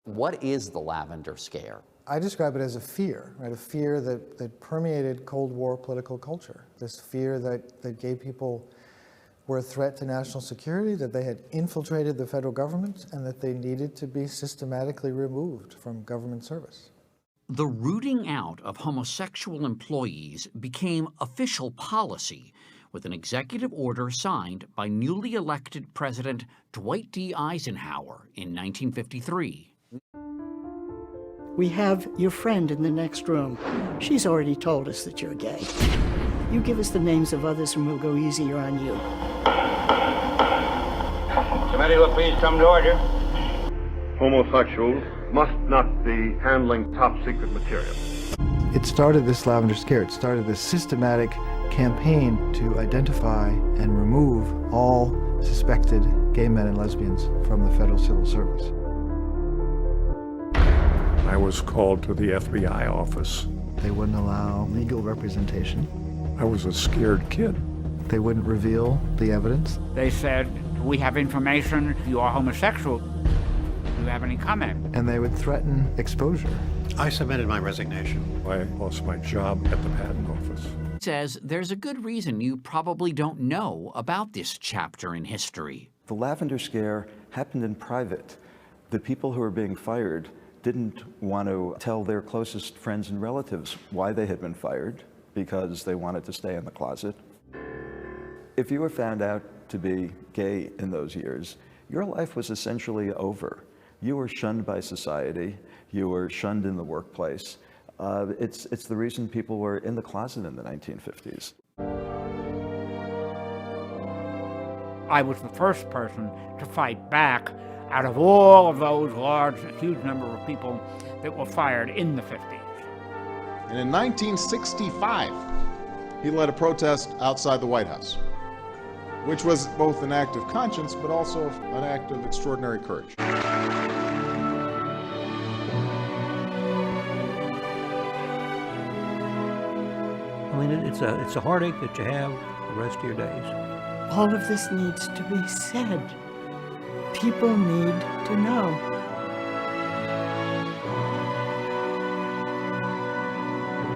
What is the Lavender Scare? I describe it as a fear, right? A fear that permeated Cold War political culture. This fear that gay people were a threat to national security, that they had infiltrated the federal government, and that they needed to be systematically removed from government service. The rooting out of homosexual employees became official policy with an executive order signed by newly elected President Dwight D. Eisenhower in 1953. We have your friend in the next room. She's already told us that you're gay. You give us the names of others and we'll go easier on you. Committee will please come to order. Homosexuals must not be handling top secret material. It started this Lavender Scare. It started this systematic campaign to identify and remove all suspected gay men and lesbians from the federal civil service. I was called to the FBI office. They wouldn't allow legal representation. I was a scared kid. They wouldn't reveal the evidence. They said, we have information, you are homosexual. Do you have any comment? And they would threaten exposure. I submitted my resignation. I lost my job at the patent office. Says there's a good reason you probably don't know about this chapter in history. The Lavender Scare happened in private. The people who were being fired didn't want to tell their closest friends and relatives why they had been fired, because they wanted to stay in the closet. If you were found out to be gay in those years, your life was essentially over. You were shunned by society. You were shunned in the workplace. It's the reason people were in the closet in the 1950s. I was the first person to fight back out of all of those huge number of people that were fired in the 50s. And in 1965, he led a protest outside the White House, which was both an act of conscience, but also an act of extraordinary courage. I mean, it's a heartache that you have the rest of your days. All of this needs to be said. People need to know.